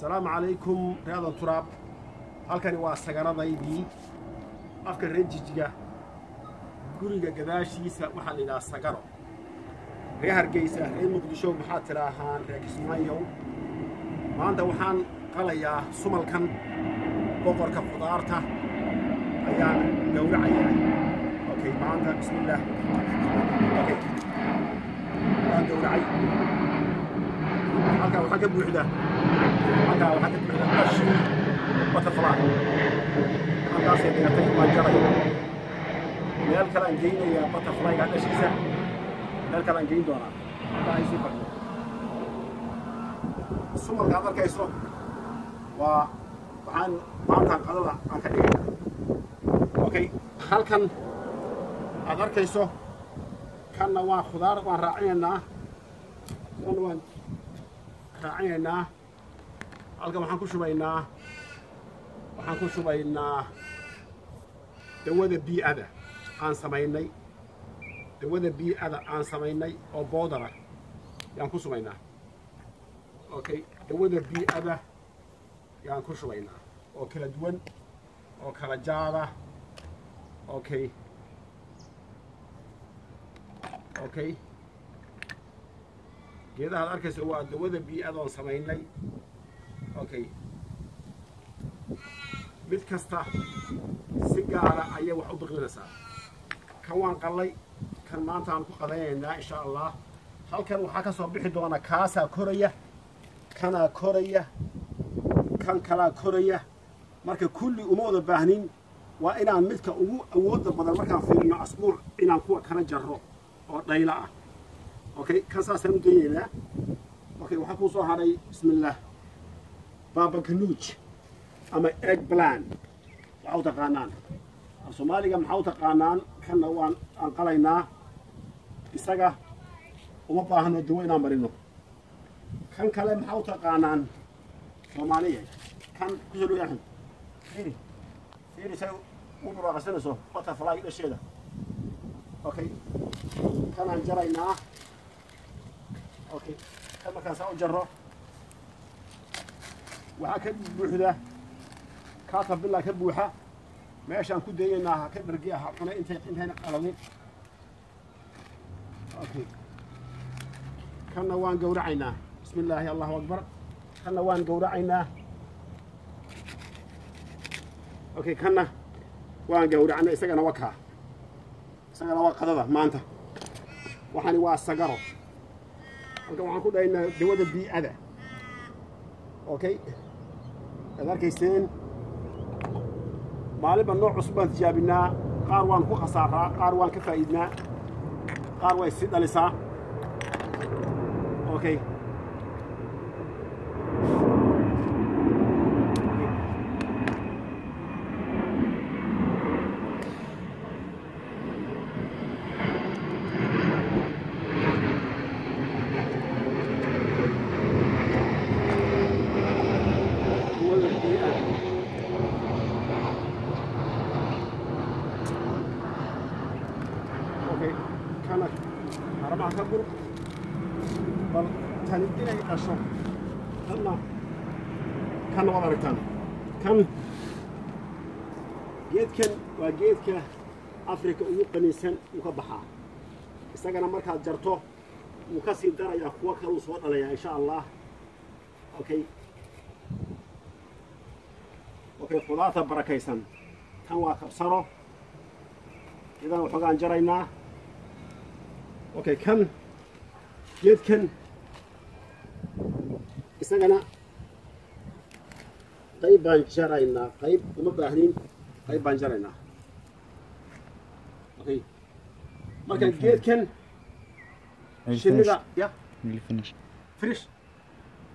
السلام عليكم رياض التراب. halkani waa sagaradaydii afka reejijiga guriga gadaashiisa waxa la yiraahdaa sagaro reer Hargeysa reer Muqdisho waxa tiraahaan reer Kismaayo maanta waxaan qalayaa sumalkan boqorka qudaarta ayaan gowracayaa okay maanta bismillah okay waan gowracay halka waxa ka buuxda qashi butterfly halkaas ay dhigtay waa jaray meel kale aan geynaya butterfly ga dhashiisa meel kale aan geyn doonaa halka ay sii fadhiyo sumalka aad arkayso waa waxaan maanta qadada aan ka dhigay okay halkan aad arkayso kanna waa khudaar waan raacinaynaa halkan waxaan ku shubaynaa dawada bii'ada aan samaynay oo boodara yaan ku shubaynaa okay dawada bii'ada yaan ku shubaynaa oo kala duwan oo kala jaada okay geedaha aad arkayso waa dawada bii'ada oo samaynay okay mid kasta si gaara ayay wax u biqlinaysaa kan waan qalay kan maanta aan ku qadaynaynaa insha Allah halkan waxaa ka soo bixi doona kaasaa koraya kanaa koraya kan kalaa koraya marka kulli uma wada baahnin waa inaan midka ugu awoodda badan markaan fiirino asbuuc inaan kuwa kala jarro oo dhayla ah okay kan saasaan u dayeynaa okay waxaa kuu soo haray bismillah baba ganoush ama eggplant waxa u taqaanaan Soomaaliga maxaa u taqaanaan kanna waan aan qalaynaa isaga uma baahno dawo inaan marino kan kale maxaa u taqaanaan Soomaaliga kan ku soo dhawaad fiiri say u buraqsanayso butterfly dhasheeda okay kan aan jaraynaa okay kan markaan saa u jarro waxaa ka buuxda kaata bilaa ka buuxa meeshaan ku dayaynaa ka dhargiyaha cunay intayna qalalin okay kanna waan gowracaynaa bismillaahi allahu akbar kanna waan gowracaynaa okay kanna waan gowracnay isagana waa qadada maanta waxani waa sagaro halkan waxaan ku dhahaynaa dawada bii'ada okay aad arkayseen maalinba nooc cusub baan tijaabinaa qaar waan ku khasaaraa qaar waan ka faa'iidnaa qaar way si dhalisaa okay كانت أربعة كبر بل تندينا يقشون كان وضرتان كان جيتكن وجيتك أفريقيا وقنيسن وكبحة استجنا مركز جرته وكسر درجة قوة وصوت عليها إن شاء الله أوكي خلاصة بركيسن كان واقف صره إذا وحقان جرينا أوكي كم يمكن إستجنا قيب بانجرينا قيب ومباهنين قيب بانجرينا أوكي ما كان يمكن شنو يا فينيش فريش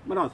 مرات